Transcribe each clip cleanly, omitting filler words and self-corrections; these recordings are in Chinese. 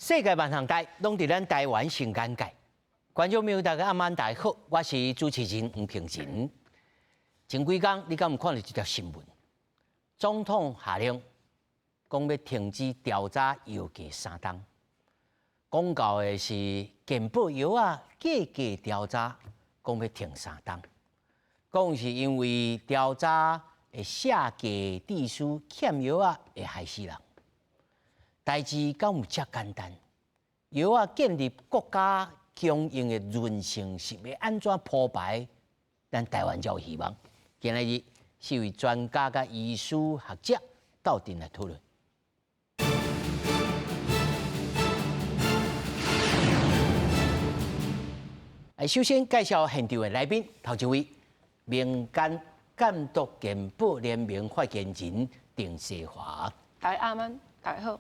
世界万象界，拢伫咱台湾新眼界。观众朋友，大家晚安，大家好，我是主持人吴平仁。前几天，你敢有看到一条新闻？总统下令讲要停止调查药价3档，讲到的是健保药啊价格调查，讲要停3档，讲是因为调查会下价地书欠药啊会害死人。代志敢有遮简单？药啊建立国家供应的韧性是要安怎铺排？咱台湾才有希望。今日是位专家甲医师学者斗阵来讨论。首先介绍现场的来宾，头一位民间监督健保联盟发言人丁世华。大家晚，大家好。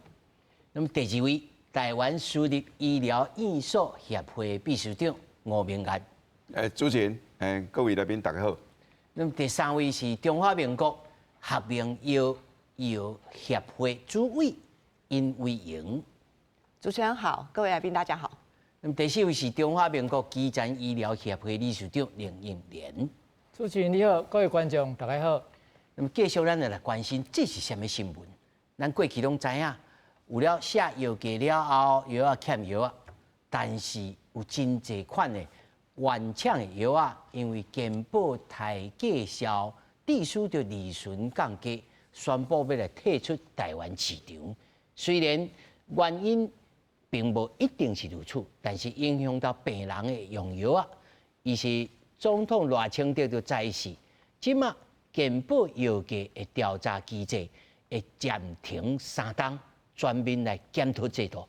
那么第二位，台湾私立医疗院所协会秘书长吴明安。主持人，各位来宾大家好。那么第三位是中华民国合并药协会主委殷伟莹。主持人好，各位来宾大家好。那么第四位是中华民国基层医疗协会理事长林应莲。主持人你好，各位观众大家好。那么继续咱来关心这是什么新闻？咱过去拢知影。有了下药价了后，药啊欠药啊，但是有真侪款的原厂的药啊，因为健保太价销，地书就利润降低，宣布要来退出台湾市场。虽然原因并无一定是如此，但是影响到病人的用药啊，伊是总统赖清德就在示，即马健保药价的调查机制会暂停3档。全面来检讨制度。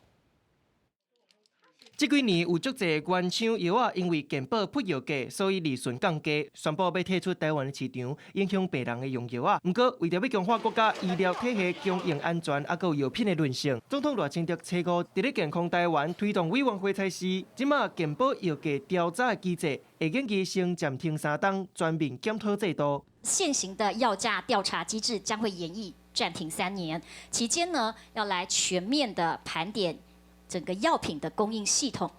这几年有足侪原厂药啊，因为健保不药价，所以利润降低，宣布要退出台湾市场，影响病人的用药啊。不过，为着要强化国家医疗体系供应安全，还有药品的韧性，总统赖清德初五伫咧健康台湾推动委员会才是，即马健保药价调查机制会建议先暂停3档，全面检讨制度。现行的药价调查机制将会延役。暂停3年，期间呢，要来全面的盘点整个药品的供应系统，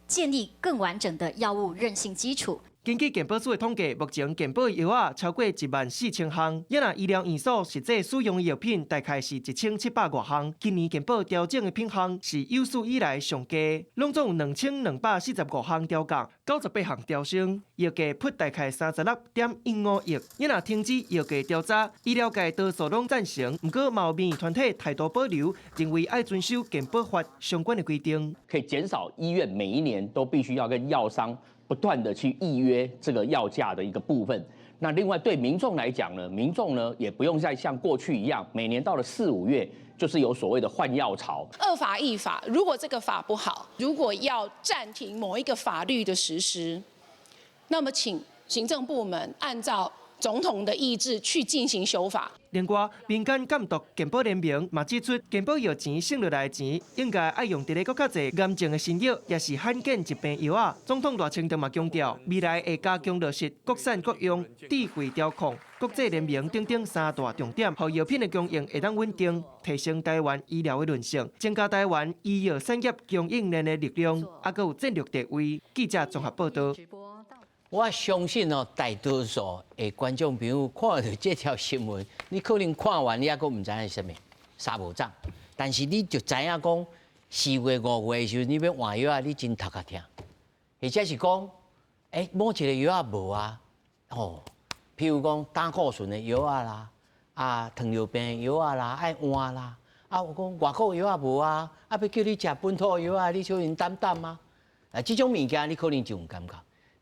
建立更完整的药物韧性基础。根据健保署的统计，目前健保药啊超过14000项，也那医疗院所实际使用的药品大概是1700多项。今年健保调整的品项是有史以来上低，拢总有2245项调降，98项调升，药价扑大概36.15亿。也那停止药价调查，医疗界多数拢赞成，不过嘛有民意团体态度保留，认为要遵守健保法相关的规定，可以减少医院每一年都必须要跟药商不断的去预约这个药价的一个部分。那另外对民众来讲呢，民众呢也不用再像过去一样，每年到了4、5月就是有所谓的换药潮。恶法易法，如果这个法不好，如果要暂停某一个法律的实施，那么请行政部门按照总统的意志去进行修法。另外，民间监督健保联盟嘛指出，健保药钱省落来的钱，应该爱用伫咧更较侪癌症的新药，也是罕见疾病药啊。总统赖清德嘛强调，未来会加强落实国产国用、智慧调控、国际联盟等等3大重点，让药品的供应会当稳定，提升台湾医疗的韧性，增加台湾医药产业供应链的力量，还有战略地位。记者综合报道。我相信哦，大多数的观众朋友看到这条新闻，你可能看完你还阁唔知係什么沙无涨，但是你就知影讲4月、5月的时候你要换药啊，你真头壳痛，或者是讲，某一个药啊无啊，譬如讲胆固醇的药啊啦，糖尿病的药啊啦，爱换啦，有讲外国药啊无啊，要叫你食本土药啊，你小人担啊，这种物件你可能就唔感觉。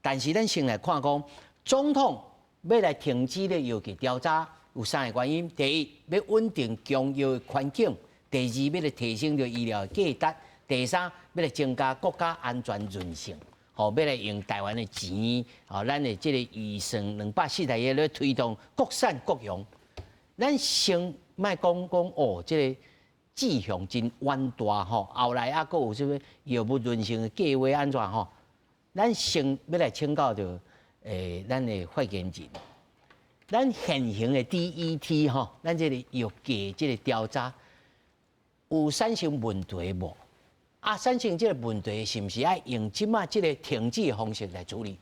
但是咱先来看讲，总统要来停止咧药价调查，有3个原因：第一，要稳定供药的环境；第二，要来提升着医疗价值；第三，要来增加国家安全韧性。要来用台湾的钱，咱的这个预算240亿来推动国产国用。咱先莫讲这个志向真远大后来还阁有什么药物韧性的计划安怎咱先要来请教着咱的发言人，咱现行的 DET 咱这个药价这个调查有产生问题无？啊，产生这个问题，是毋是爱用即马这个停止的方式来处理？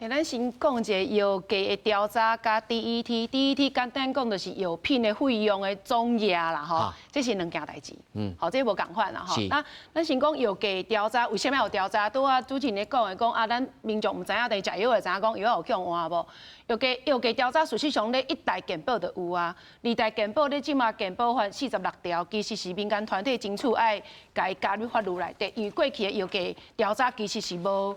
咱先讲一个药价的调查加 DET 简单讲就是药品的费用的总额啦，吼，这是两件代志。好，这无共款啦，吼。那咱先讲药价调查，为什么要调查？拄啊，主持人咧讲的讲啊，咱民众唔知影，但是食药的知影讲药有用换无？药价调查事实上咧，一大健保就有啊，二大健保咧，即马健保法46条，其实是民间团体争取爱改加入法律内底，因为过去的药价调查其实是无。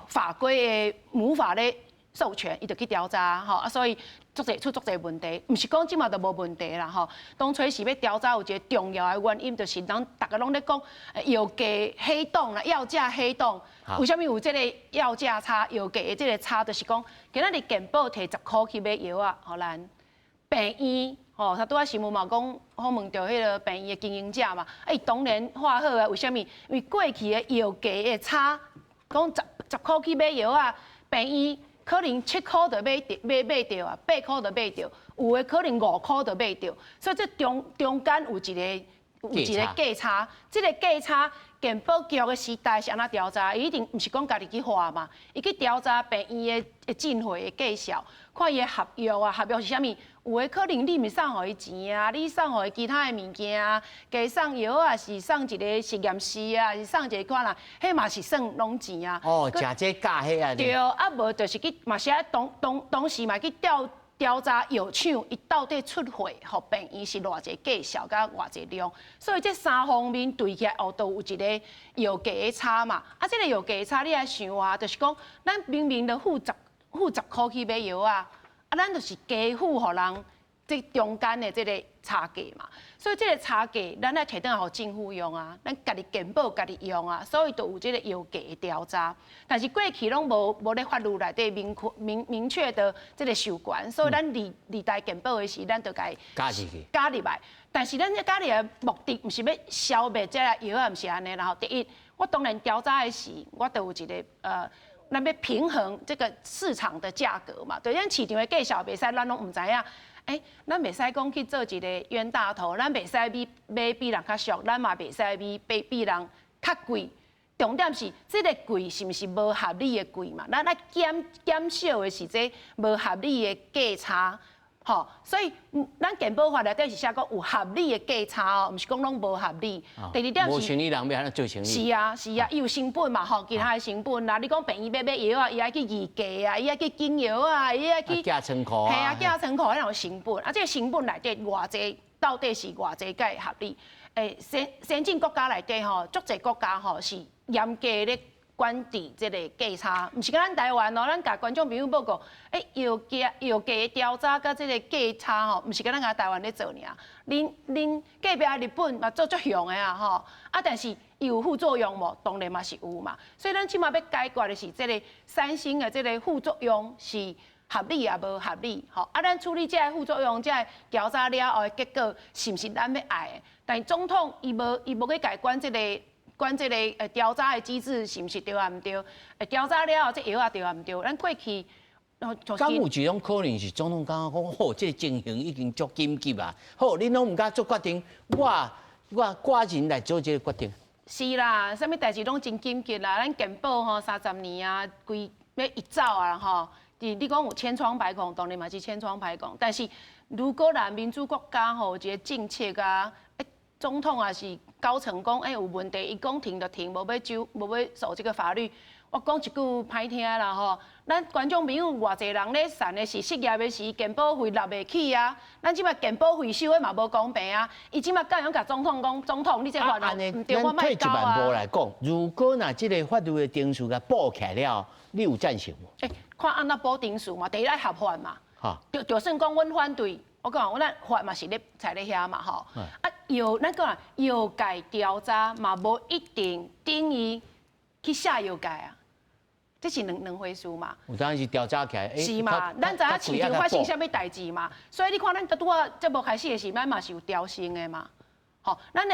法规的无法咧授权，伊就去调查吼，啊，所以出足侪问题，毋是讲即马就无问题啦吼。当初是要调查有一个重要的原因，就是咱大家拢咧讲药价黑洞啦，药价黑洞。为什么有这个药价差、药价的这个差？就是讲，今仔日健保摕10块去买药啊，互咱病院吼，他拄仔新闻嘛讲访问到迄个病院的经营者嘛，当然话好啊，为什么？因为过去的药价的差。讲10块去买药啊，病院可能7块就买到啊，8块就买到，有的可能5块就买到，所以这中间有一个价差，这个价差健保局的时代是安怎调查？伊一定毋是讲家己去画嘛，伊去调查病院的进货的计效，看伊的合约啊，合约是啥物？有的可能你毋送互伊钱啊，你送互伊其他的物件啊，加送药啊，是送一个实验室啊，是送一个款啦，迄嘛是算拢钱啊。哦，食这假迄啊。对，啊无就是去嘛是爱当时嘛去调查药厂伊到底出货互病院是偌济价效，甲偌济量，所以这三方面对起来哦，都有一个药价的差嘛。啊，这个药价的差你来想啊，就是讲咱明明就付10块去买药啊。啊，咱就是加付互人这中间的这个差价嘛，所以这个差价咱来摕倒来互政府用啊，咱家己健保家己用啊，所以就有这个药价的调查。但是过去拢无咧法律内底明确的这个授权，所以咱二代健保的时，咱就该加入来。但是咱这加入的目的，毋是要消灭这个药啊，毋是安尼。然后第一，我当然调查的时，我都有一个咱要平衡这个市场的价格嘛，对，咱市场的价效袂使，咱拢唔知影。咱袂使讲去做一个冤大头，咱袂使买比人较俗，咱嘛袂使买比人较贵。重点是这个贵是毋是无合理的贵嘛？咱来减少的是这无合理的价差。吼，所以咱健保法内底是写讲有合理的价差哦，毋是讲拢无合理。第二点是，无生意人要安怎做生意？是啊，伊有成本嘛吼，其他的成本啦。你讲病院买药啊，伊爱去议价啊，伊爱去进药啊，伊爱去价仓库啊，系啊，价仓库迄种成本。啊，这个成本内底偌济，到底是偌济才会合理？先进国家内底吼，足济国家吼是严格咧管制这个价差，毋是跟咱台湾哦，咱甲观众朋友报告，药价的调查甲这个价差吼，毋是跟咱台湾咧做尔。恁隔壁日本嘛做足凶的啊吼，啊但是伊有副作用无？当然嘛是有嘛。所以咱即马要解决的是这个三星的这个副作用是合理也无合理，吼啊咱处理这个副作用，这个调查了后的结果是毋是咱要爱的？但是总统伊无去改管这个调查的机制是毋是对啊？毋对？调查了后，这药啊对啊？毋对？咱过去，敢有一种可能是总统刚刚讲，好，这情形已经足紧急啊。好，恁拢唔敢做决定，我个人来做这个决定。是啦，啥物代志拢真紧急啦。咱健保吼30年啊，规要一走啊吼。你讲有千疮百孔，当然嘛是千疮百孔。但是如果咱民主国家吼有一个政策啊，总统也是高层讲，有问题，伊讲停就停，无要受这个法律。我讲一句歹听啦吼，咱观众朋友偌济人咧产的是失业的时，健保费纳袂起啊。咱即摆健保费收的嘛无公平啊。伊即摆敢样甲总统讲，总统你这法律唔对，我卖交啊。退一万步来讲，如果若即个法律的定数甲补起来了，你有赞成无？看安那补定数嘛，第一爱合法嘛。就算讲阮反对。我讲，咱法嘛是咧在咧遐嘛吼，咱讲药价调查嘛无一定等于去下药价啊，这是两回事嘛。有当然是调查起来，是嘛？咱知影市场发生啥物代志嘛，所以你看咱拄啊，这无开始的时，咱嘛是有调升的嘛。吼，咱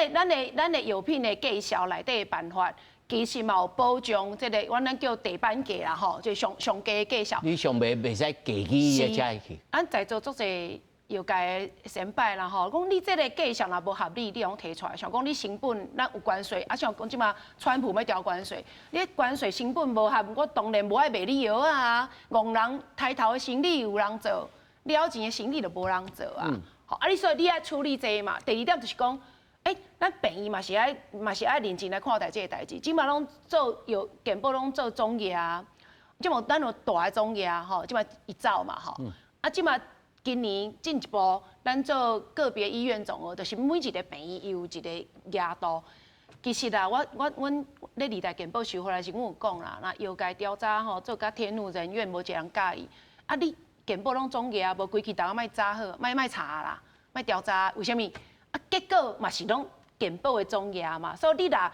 的药品的价效内底的办法，其实嘛有保障这个，咱叫地板价啦吼，就上低的价效。你上袂使价起才去。咱在座足侪业界先摆啦吼，讲你这个计算若无合理，你用提出来，想讲你成本咱有关税，啊像讲即马川普要调关税，你关税成本无合，我当然无爱卖你药啊，戆人抬头的生意有人做，了钱的生意就无人做啊。好，啊你所以你爱处理这嘛。第二点就是讲，咱病院嘛是爱认真来看待这个代志，即马拢做有健保拢做总业啊，即马咱有大的总业啊，吼，即马一走嘛吼，啊即马。今年进一步，咱做个别医院总额，就是每一个病院伊有一个额度。其实啊，阮咧二代健保收回来时，阮有讲啦，那药界调查吼，做甲天怒人怨，无一个人介意。啊，你健保拢总额，无规矩大家莫查好，莫查啦，莫调查，为虾米？啊，结果嘛是拢健保的总额嘛，所以你若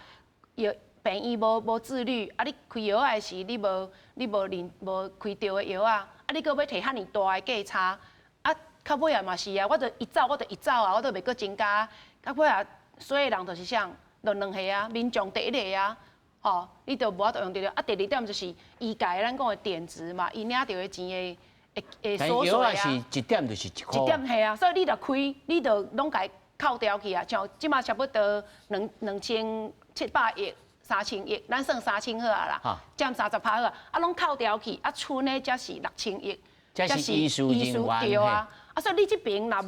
药病院无自律，啊，你开药的时你无开对的药啊，你搁要摕遐尼大的价差。到尾也嘛是啊，我就一走啊，我都袂阁增加。到尾啊，所有人就是啥，就两个啊，民众第一个啊，吼，你就无法度用着。啊，第二点就是医界咱讲的点值嘛，伊领到的钱的缩水啊。是一点就是1块。一点系啊，所以你着开，你着拢甲伊扣掉去啊。像即马差不多2700亿、3000亿，咱算3000好啊啦，占30%好啊，啊拢扣掉去，啊剩的才是6000亿。这是医术人员对啊，所以你这边若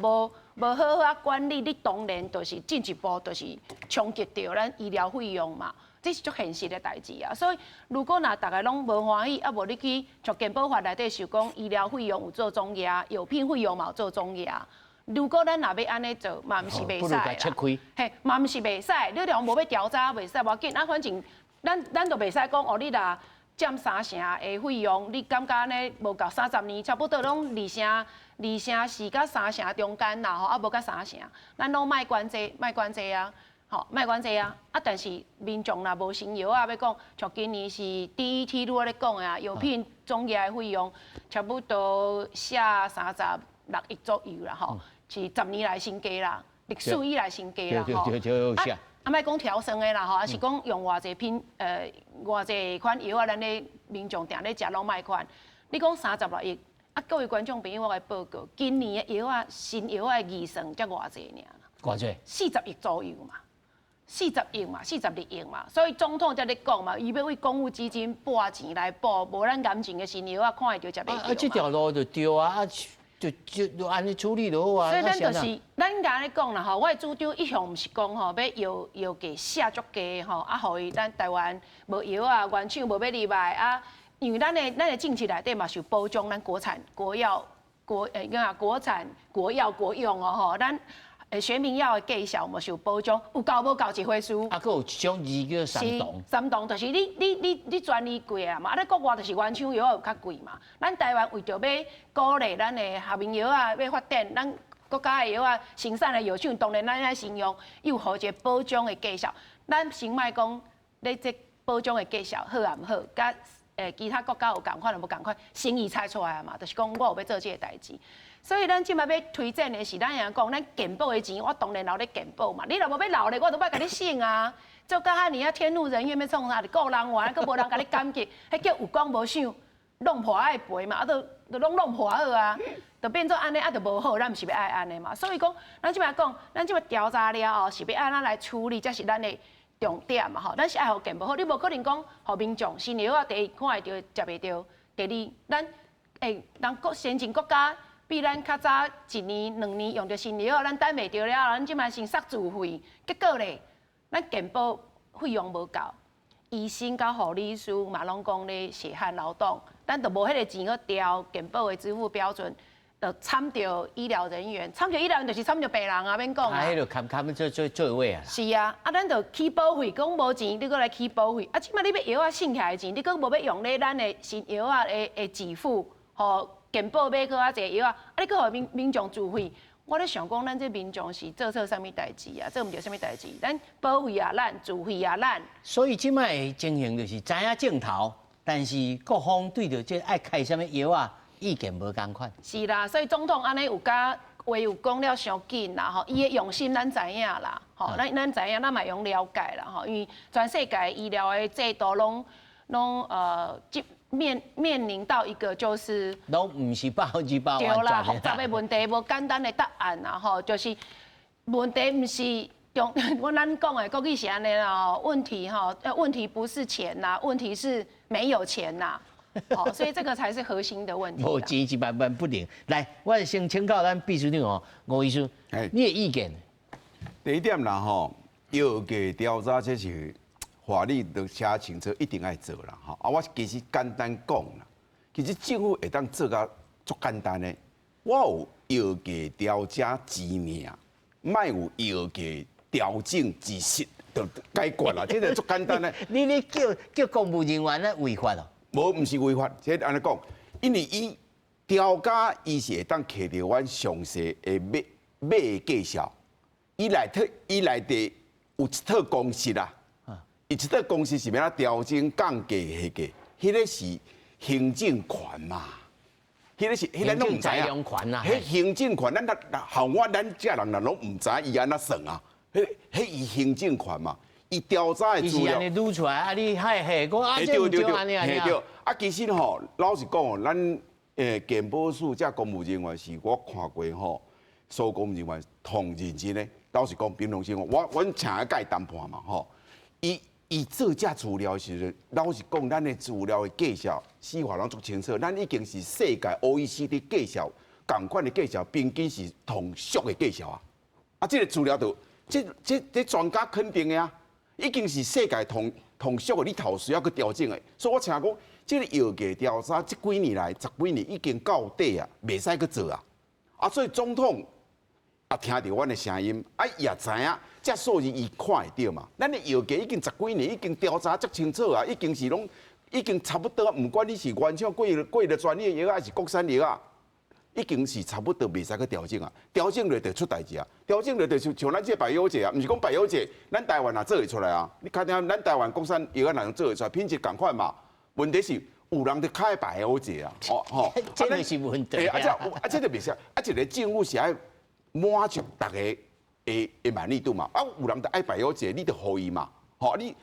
无好好管理，你当然就是进一步就是冲击到咱医疗费用嘛，这是足现实的代志啊。所以如果若大家拢无欢喜，啊无你去像健保法内底想讲医疗费用有做总额，药品费用嘛有做总额。如果咱若要安尼做，嘛毋是袂使啦。嘿，嘛毋是袂使，你若无要调查，袂使，无要紧。啊，反正咱就袂使讲哦，你若占3成的费用，你感觉呢无够30年，差不多拢2成4到3成中间啦吼，啊无到3成，咱拢莫管这啊，吼莫管这啊。啊，但是民众若无成药啊，要讲像今年是DET 拄仔咧讲的啊，药品总额的费用差不多下36亿左右啦吼，是10年来新低啦，历史以来新低啦吼。啊，莫讲调升的啦吼，啊是讲用偌济偌济款药啊，咱咧民众定咧食拢莫款。你讲36亿，啊各位观众朋友，我来报告，今年的药啊，新药的预算才偌济尔？偌济？40亿左右嘛，40亿嘛，42亿嘛。所以总统才咧讲嘛，伊要为公务基金拨钱来补，无咱感情的新药啊，看会到才袂到嘛。这条路就对啊，就安尼处理就好啊。所以咱就是咱刚咧讲啦吼，我的主张一向毋是讲吼要药价下足低吼，啊，互伊咱台湾无药啊，原厂无要入来啊，因为咱的政策内底嘛是有保障咱国产国药国用哦吼，咱学名药的计效嘛是有保障，有够无够一回事。啊，佫有一种字叫三档。三档就是你专利贵啊嘛，啊，你国外就是原厂药有较贵嘛。咱台湾为着要鼓励咱的学名药啊，要发展咱国家的药啊，生产的药厂，当然咱爱使用有好一个保障的绩效。咱先莫讲你这保障的绩效好啊毋好，甲其他国家有共款就无共款，生意猜出来嘛，就是讲我有要做这个代志。所以咱即摆要推荐的是，咱样讲，咱健保的钱，我当然留咧健保嘛。你若无要留咧，我都要甲你省啊。做到遐尼啊，天怒人怨要创啥？就顾人怨，佫无人甲你感激，迄叫有讲无想，弄破爱赔嘛，啊，都拢弄破好啊，就变做安尼，啊，就无好，咱毋是要爱安尼嘛。所以讲，咱即摆讲，咱即摆调查了后，是要安怎来处理，才是咱的重点嘛吼。咱是爱互健保好，你无可能讲互民众新药啊，第一看会着，食袂着；第二，咱先进国家。比咱较早1年、2年用着新药，咱等袂着了，咱即摆先杀自费，结果咧，咱健保费用无够，医生甲护理师嘛拢讲咧血汗劳动，咱就无迄个钱去调健保的支付标准，就惨着医疗人员，惨着医疗人员就是惨着病人啊，免讲啊。迄就砍做位啊。是啊，啊，咱就起保费，讲无钱，你搁来起保费，啊，即摆你要药啊省起来的钱，你搁无要用咧咱的新药啊的支付，吼。健保买搁较济药啊，你搁互民众自费，我咧想讲，咱这民众是做错啥物代志啊？做毋着啥物代志？咱保费也咱，自费也咱。所以即摆的情形就是知影镜头，但是各方对着这爱开啥物药啊，意见无共款。是啦，所以总统安尼有甲话有讲了伤紧啦吼，伊的用心咱知影啦，吼，咱知影，咱嘛用了解啦吼，因为全世界医疗的制度拢面临到一个就是都唔是100%对啦，完复杂的问题，无简单的答案啦吼，就是问题唔是用咱讲的国语是安尼啦吼，问题不是钱呐，问题是没有钱呐。好，所以这个才是核心的问题。无钱一万万不灵。来，我先请教咱秘书长哦，吴医师，你的意见？第一点啦吼，药价调查这是法律都写清楚，一定爱做啦吼。啊，我其实简单讲啦，其实政府会当做甲足简单的，我有药价调查治命，莫有药价调整治失，就解决啦。这个足简单的。你叫公务人员咧违法哦？无，毋是违法，即安尼讲，因为伊调价，伊是会当摕到阮详细的买的计数，伊内底有一套公式啦，伊一套公式是要调整降价下价，迄个是行政权嘛，迄咱拢唔知啊，迄行政权，咱这人拢唔知伊安怎算啊，迄伊行政权嘛。伊调查的资料，伊是安尼撸出来，啊，你嘿，讲啊，这唔对安尼啊。啊，其实吼，老实讲哦，咱健保署这公务人员是我看过吼，所有公务人员同认真的。老实讲，平常心，阮请个甲伊谈判嘛吼，伊做这资料的时阵，老实讲，咱的资料的计数，司法拢足清楚，咱已经是世界 OECD 计数同款的计数，平均是同属的计数啊。啊，这个资料就这专家肯定的啊。已经是世界同属的，你头需要去调整的。所以我请讲，这个药价调查这几年来10几年已经到底啊，袂使去做啊。啊，所以总统也听到阮的声音，啊，也知影这数字伊看会到嘛。咱的药价已经10几年已经调查足清楚啊，已经是拢已经差不多，唔管你是原厂贵的专业药还是国产药啊。已经是差不多袂使去调整啊，调整了就出代志啊，调整了就像咱这百忧解啊，毋是讲百忧解，咱台湾也做会出来啊。你看听，咱台湾国产药哪能做会出来，品质共款嘛。问题是有人在开百忧解啊，吼，这个是问题啊。这个袂使，一个政府是爱满足大家的满意度嘛。啊，有人在爱百忧解，你就互伊嘛，吼，你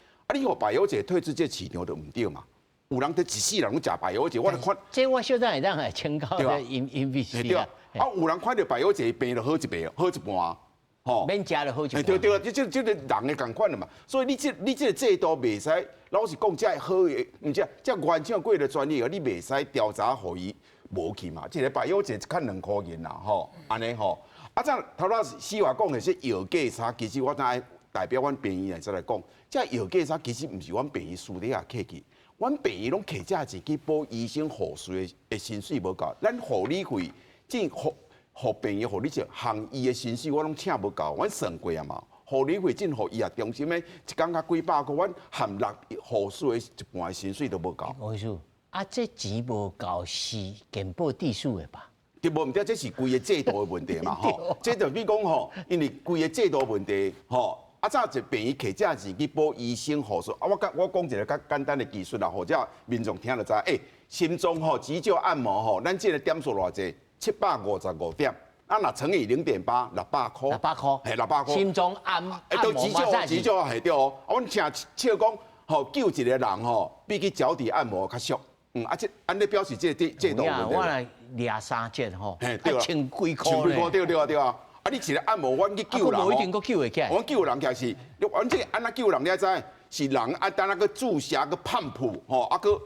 互百忧解退出这市场就唔对嘛。有人在一世人拢食百忧解，我看。这我小张会当来请教的因为是啊。啊，有人看到百忧解病就好一倍，好一半，吼。免食就好一半。对，这个人的共款的嘛。所以你这个制度袂使，老实讲，这好的，唔是这原厂贵的专业，你袂使调查互伊无去嘛。一个百忧解看2块钱啦，吼，安尼吼。啊，这头仔司法讲的是药价差，其实我当然代表阮病院来再来讲，这药价差其实唔是阮病院私底下客气。阮病院拢摕这钱去补医生护士的薪水无够，咱护理费即护病院护理者行医的薪水我拢请无够，阮算过啊嘛。护理费进护医啊中心的一工才几百块，阮含6护士的一半的薪水都无够。吴医师，啊，这钱无够是健保地数的吧？对无毋对，这是规个制度的问题嘛吼。这就比讲吼，因为规个制度问题吼。啊，早一病院摕这钱去补医生护士，啊，我讲一个较简单的技术啦，或者民众听就知。心脏吼急救按摩吼，咱这个点数偌济？755点，啊，若乘以0.8，600块。600块，嘿，600块。心脏按摩急救系对哦。啊，阮听笑讲吼，救一个人吼，比去脚底按摩较俗。这安尼表示这制度问题。我来抓3节吼，对千几块对啊。啊！你一个按摩，阮去救人无一定阁救会起来。阮救人起来是，阮这安怎救人？你知？是人啊，等那个注射个泵浦，吼，啊个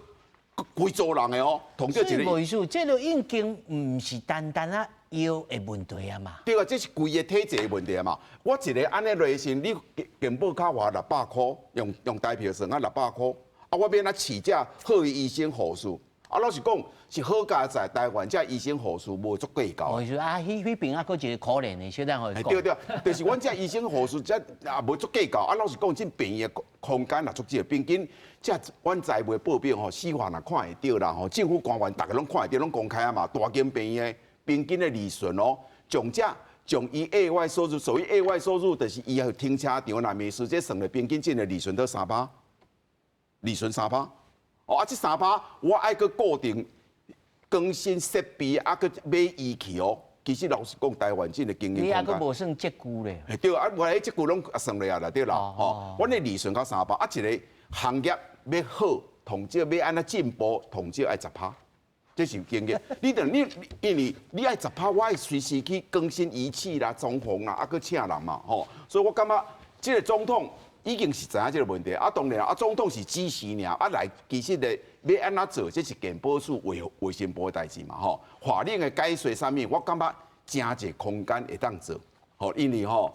规组人的哦，同这一个。所以，术，这就已经唔是单单啊药的问题啊嘛。对啊，这是规个体制的问题啊嘛。我一个安尼类型，你健保卡花600块，用台票算啊600块，啊我免来饲这好的医生护士。啊，老实讲，是好佳在台湾，这医生护士无足够高。我说啊，迄边啊，佫一个可怜的，小等我讲。对，就是阮这医生护士这也无足够高。啊，老实讲，这病院的空间也足少，毕竟这阮财务报表吼，司法也看会到啦吼，政府官员大家拢看会到，拢公开啊嘛。大间病院的平均的利润哦，从伊额外收入，所谓额外收入，就是伊要停车场若没事，这算的平均净的利润都3%，利润3%。哦，啊，这3%我爱去固定更新设备，啊，去买仪器哦。其实老实讲，台湾这个经营空间，你还佫无算结句咧？对啊，我迄结句拢算落来啦，对啦。哦，阮的利润到3%，啊，一个行业要好，同少要安怎进步，同少爱10%，这是经验。因为你爱10%，我爱随时去更新仪器啦、装潢啦，啊，搁请人嘛，吼。所以我感觉这个总统已经是知影这个问题。啊，当然啊，总统是指示尔，啊来其实咧要安怎做，这是健保署卫生部的代志嘛，吼。法令的解说上面，我感觉真侪空间会当做，吼，因为吼。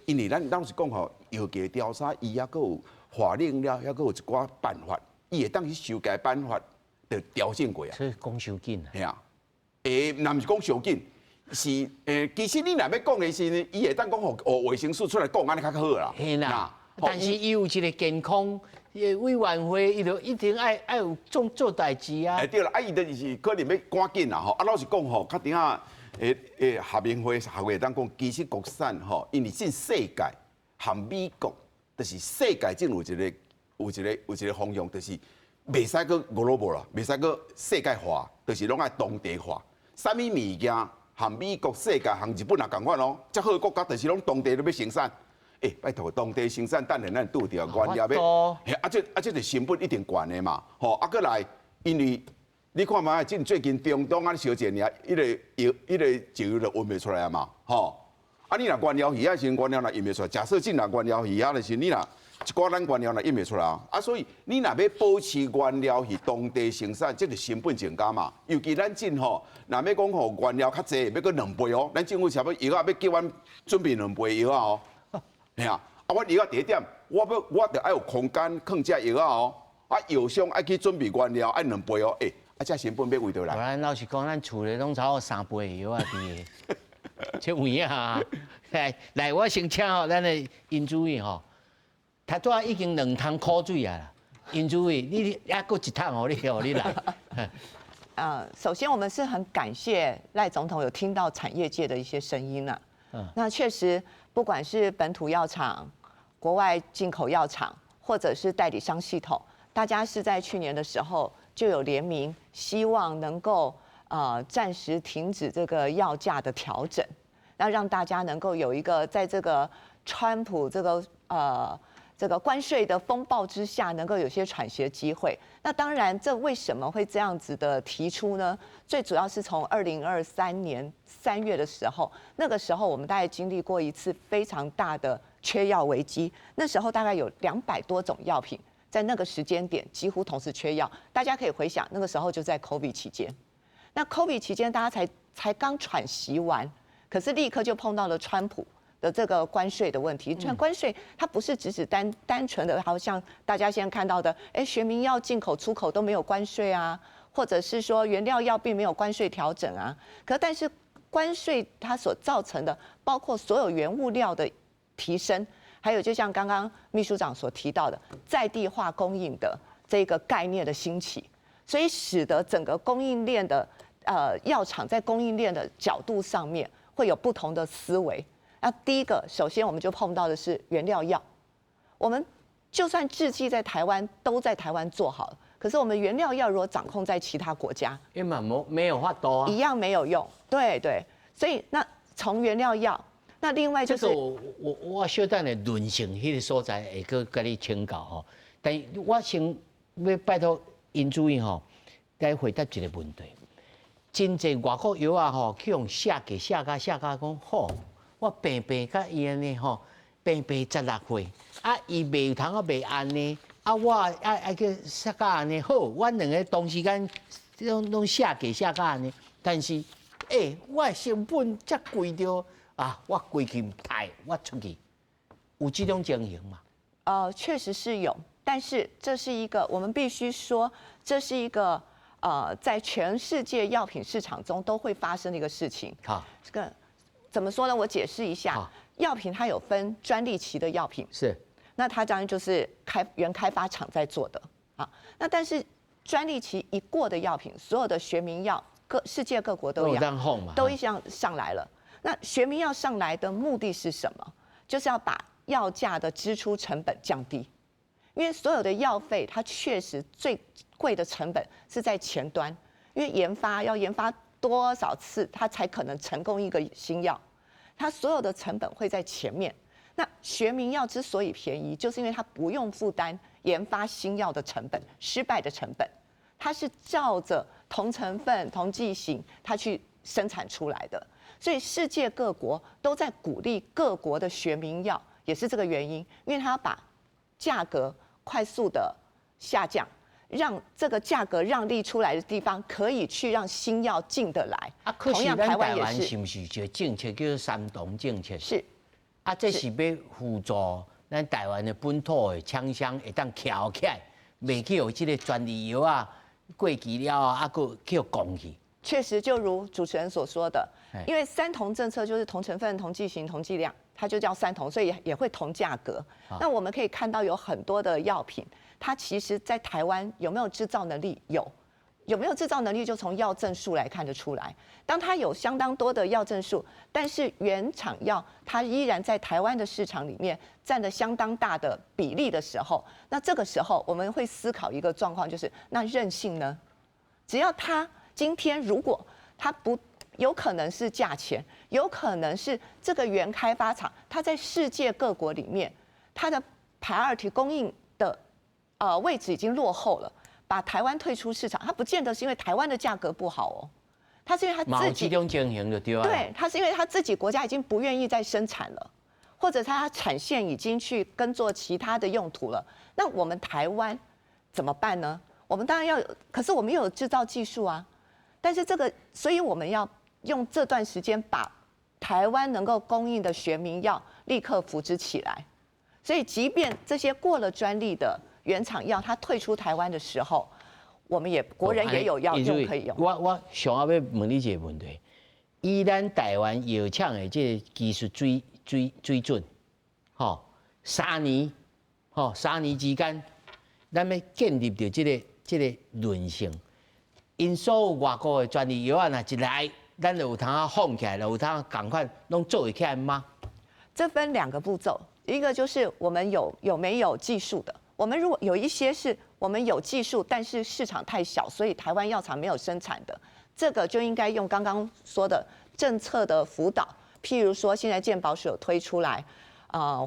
因为咱老实讲吼，药价调查伊还阁有法令了，还阁有一寡办法，伊会当去修改办法，就调整过啊。所以讲收紧啊。系啊，若毋是讲收紧，是其实你若要讲的是，伊会当讲吼，卫生署出来讲安尼较好啦。嘿啦，但是伊有一个健康委员会，伊就一定爱有做代志啊。对啦，啊伊就是可能要赶紧啦吼。啊，老实讲吼，较顶下。夏明辉当讲，其实国产吼，因为进世界含美国，就是世界正有一个方向，就是袂使个 global 啦，袂使个世界化，就是拢爱当地化。啥物物件含美国、世界含日本也共款咯，遮好国家就是拢当地都要生产。拜托，当地生产，等下咱拄着原料要，这就成本一定悬的嘛。吼，啊，搁来，因为。你看嘛，最近中东啊，小姐尔，一个石油就运袂出来啊嘛，吼。啊，你若原料鱼啊，是原料若运袂出来。假设进若原料鱼啊，就是你若一寡咱原料若运袂出来啊。啊，所以你若要保持原料鱼当地生产，这就成本增加嘛。尤其咱进吼，若要讲吼原料较济，要搁2倍哦。咱政府差不多药啊，要叫阮准备2倍药啊哦。吓啊，我药啊第一点，我得爱有空间放这药啊哦。啊，药商爱去准备原料，爱2倍哦。啊，这成本要为倒来。咱老实讲，咱厝里拢超过3倍药啊，伫个，这有影啊！来，我先请吼，咱的殷主委吼，他拄仔已经2桶苦水啊啦。殷主委，你还搁1桶哦，你来。首先我们是很感谢赖总统有听到产业界的一些声音啦。那确实，不管是本土药厂、国外进口药厂，或者是代理商系统，大家是在去年的时候。就有联名，希望能够暂时停止这个药价的调整，那让大家能够有一个在这个川普这个关税的风暴之下，能够有些喘息的机会。那当然，这为什么会这样子的提出呢？最主要是从2023年3月的时候，那个时候我们大概经历过一次非常大的缺药危机，那时候大概有200多种药品。在那个时间点，几乎同时缺药。大家可以回想，那个时候就在 COVID 期间。那 COVID 期间，大家才刚喘息完，可是立刻就碰到了川普的这个关税的问题。关税它不是只单纯的，好像大家现在看到的，学名药进口出口都没有关税啊，或者是说原料药并没有关税调整啊。但是关税它所造成的，包括所有原物料的提升。还有，就像刚刚秘书长所提到的，在地化供应的这个概念的兴起，所以使得整个供应链的药厂在供应链的角度上面会有不同的思维。那第一个，首先我们就碰到的是原料药，我们就算制剂在台湾都在台湾做好了，可是我们原料药如果掌控在其他国家，因为没有法度啊，一样没有用。对，所以那从原料药。那另外就是，我小等的论性迄个所在会搁甲你请教吼，但我先要拜托殷主任吼，该回答一个问题。真侪外国药啊吼，去用写价讲好，我病甲伊安尼吼，病16岁，啊伊袂通啊袂安尼，啊我爱去写价安尼好，阮2个同时间拢写价安尼，但是我的成本遮贵着。我归去抬，我出去，有这种情形吗？确实是有，但是这是一个我们必须说，这是一个在全世界药品市场中都会发生的一个事情。好，这个怎么说呢？我解释一下，药品它有分专利期的药品，是，那它当然就是原开发厂在做的啊。那但是专利期一过的药品，所有的学名药，世界各国都一样，都一样上来了。那学名药上来的目的是什么？就是要把药价的支出成本降低，因为所有的药费它确实最贵的成本是在前端，因为要研发多少次它才可能成功一个新药，它所有的成本会在前面。那学名药之所以便宜，就是因为它不用负担研发新药的成本、失败的成本，它是照着同成分、同剂型它去生产出来的。所以世界各国都在鼓励各国的学名药，也是这个原因，因为它要把价格快速的下降。让这个价格让利出来的地方，可以去让新药进得来。同样台湾也是，是不是就政策叫做三农政策？是。这是要辅助咱台湾的本土的厂商会当翘起来，袂去有这个专利药啊、过期了啊，个去供去。确实，就如主持人所说的，因为三同政策就是同成分、同剂型、同剂量，它就叫三同，所以也会同价格。那我们可以看到有很多的药品。它其实，在台湾有没有制造能力？有没有制造能力，就从药证数来看得出来。当它有相当多的药证数，但是原厂药它依然在台湾的市场里面占了相当大的比例的时候，那这个时候我们会思考一个状况，就是那韧性呢？只要它今天如果它不有可能是价钱，有可能是这个原开发厂，它在世界各国里面它的 priority 供应的位置已经落后了，把台湾退出市场，它不见得是因为台湾的价格不好哦，它是因为它自己这种经营就对了。对，它是因为它自己国家已经不愿意再生产了，或者它产线已经去耕作其他的用途了。那我们台湾怎么办呢？我们当然要有，可是我们又有制造技术啊。但是所以我们要用这段时间把台湾能够供应的学名药立刻扶植起来。所以，即便这些过了专利的原厂药，它退出台湾的时候，我们国人也有药用可以用。我想要问你一个问题：以咱台湾药厂的这个技术水准，3年之间，咱要建立到这个韧性。因所有外国的专利药啊，若一来，咱就有通啊放起来，就有通赶快拢做起来吗？这分2个步骤，一个就是我们有没有技术的。我们如果有一些是我们有技术，但是市场太小，所以台湾药厂没有生产的，这个就应该用刚刚说的政策的辅导，譬如说现在健保署有推出来，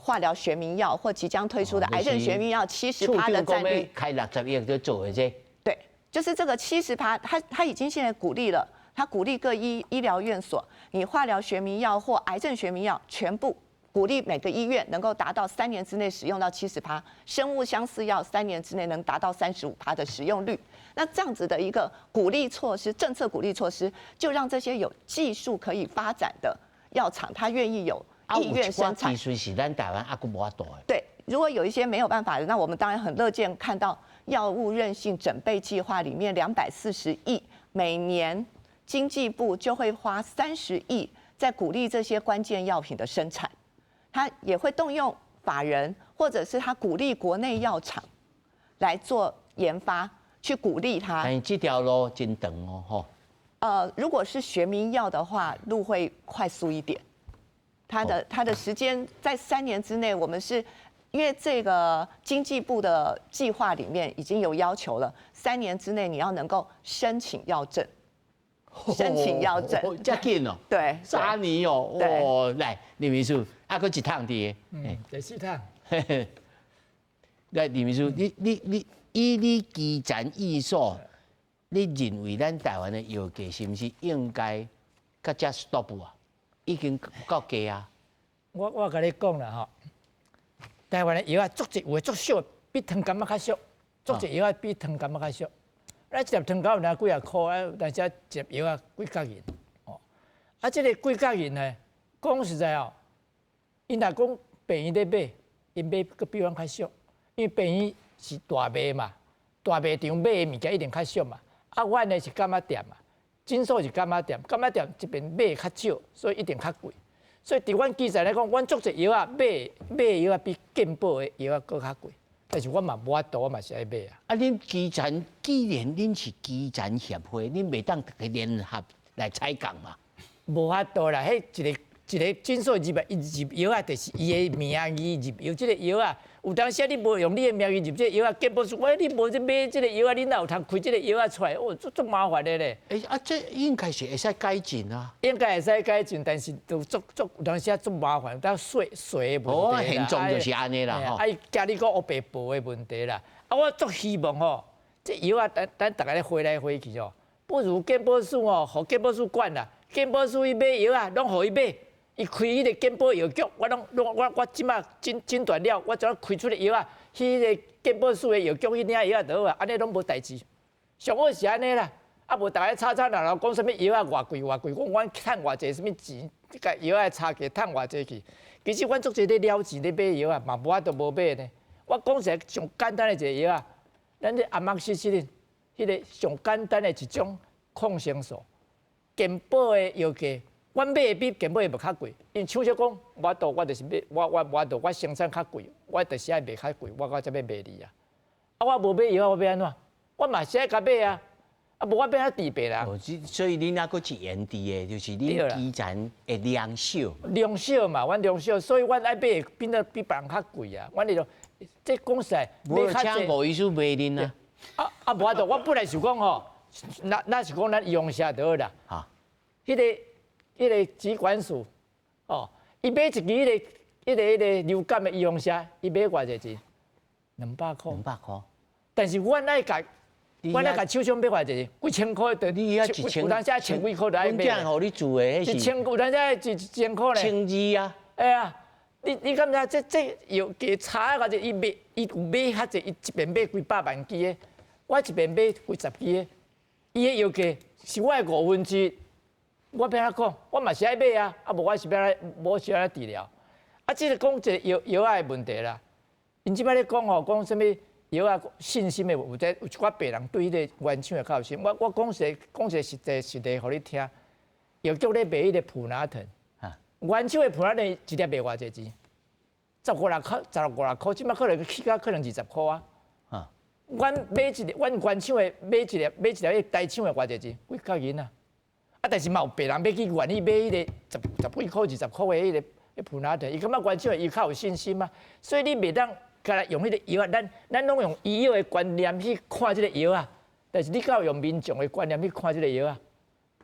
化疗学名药或即将推出的癌症学名药70%的占率，开60亿就做的这。对，就是这个70%，它已经现在鼓励了，它鼓励各医疗院所，你化疗学名药或癌症学名药全部。鼓励每个医院能够达到3年之内使用到70%，生物相似药3年之内能达到35%的使用率。那这样子的一个鼓励措施，政策鼓励措施，就让这些有技术可以发展的药厂，它愿意有意愿生产。技术是咱台湾还佫无法度的。对，如果有一些没有办法的，那我们当然很乐见看到药物韧性整备计划里面240亿，每年经济部就会花30亿在鼓励这些关键药品的生产。他也会动用法人，或者是他鼓励国内药厂来做研发，去鼓励他。但这条路真长哦，如果是学名药的话，路会快速一点。它的时间在3年之内，我们是因为这个经济部的计划里面已经有要求了，3年之内你要能够申请药证。申请药证，这紧哦，对，3年哦，哦，来，李秘书，佫一趟的，第4趟，来，李秘书，你以你基层意所，你认为咱台湾的药价是不是应该较只 stop 啊？已经够低啊！我甲你讲啦吼，台湾的药啊，有的足俗，比糖柑仔较俗，足药啊比糖柑仔较俗。咱一粒糖柑有几啊箍啊，但是一粒药啊几角银哦。这个几角银呢，讲实在哦，因若讲病院咧买，因买佫比阮较俗，因为病院是大卖嘛，大卖场买的物件一定较俗嘛。阮呢是柑仔店嘛，诊所是柑仔店，柑仔店这边买较少，所以一定较贵。所以伫阮基层来讲，阮足侪药啊买药啊比健保的药啊佫较贵。但是我嘛无法度，我嘛是爱买啊。恁基层既然恁是基层协会，恁袂当联合来采购嘛？无法度啦，迄一个一个诊所入来，伊入药啊，就是伊的名义入药，这个药啊，有当时你无用你的名义入这个药啊，健保署，你无去买这个药啊，你哪有通开这个药啊出来？哦，足麻烦的咧。这应该是会使改进啊。应该会使改进，但是都有当时足麻烦，当税的问题啦。严重就是安尼啦吼。啊，加你个黑白报的问题啦。啊，我足希望吼，这药啊，咱大家咧回来回去哦，不如健保署哦，互健保署管啦。健保署伊买药啊，拢互伊买。伊开迄个健保药局，我即马诊断了，我只要开出的药啊，迄个健保署的药局迄领药啊就好啊，安尼拢无代志。上好是安尼啦，啊无大家吵闹闹讲啥物药啊偌贵，阮趁偌济啥物钱，甲药啊差价趁偌济去。其实阮足济咧了钱咧买药啊，嘛无法度无买呢。我讲实上简单的一个药啊，咱咧阿莫西林，迄个上简单的一种抗生素，健保的药价。阮买的比健保的无较贵，因为厂商讲，我就是买，我生产较贵，我就是爱卖较贵，我才要卖你啊。啊，我无买药，我要安怎？我嘛是爱甲买啊，啊无我要安治病啦。所以恁还佫一原地的，就是恁基层会量少。量少嘛，阮量少，所以阮爱买变得比别人较贵啊。阮就这讲实在，无请吴医师卖恁啊。无法度，我本来是讲吼，那是讲咱用下就好啦。哈，迄个疾管署，哦，伊买一支迄个流感的医用车，伊买偌济钱？200块。200块。但是阮爱甲厂商买偌济，几千块的，你要1000，有当时1000几块就爱买。阮囝互你做的，迄是。1000，有当时1000块咧。1000啊。哎呀，你感觉这药价差啊？伊有买较济，伊一边买几百万支的，我一边买几十支的，伊的药价是我的5分之一。我要安怎讲？我嘛是爱买啊，啊无我是要安治疗。啊，即个讲一个药仔的问题啦。因即摆咧讲吼，讲啥物药仔信心的有一寡病人对迄个原厂的较有信。我讲一个实例，互你听。药局咧卖迄个普拿疼，原厂的普拿疼一粒卖偌济钱？15-16块，即摆可能起价可能20块啊。阮原厂的买一粒台厂的偌济钱？几角银啊？啊，但是嘛有别人要去愿意买迄个10几块、20块的迄个普拿疼，伊感觉原厂的伊较有信心嘛。所以你袂当干来用迄个药啊，咱拢用医药的观念去看即个药啊，但是你敢有用民众的观念去看即个药啊？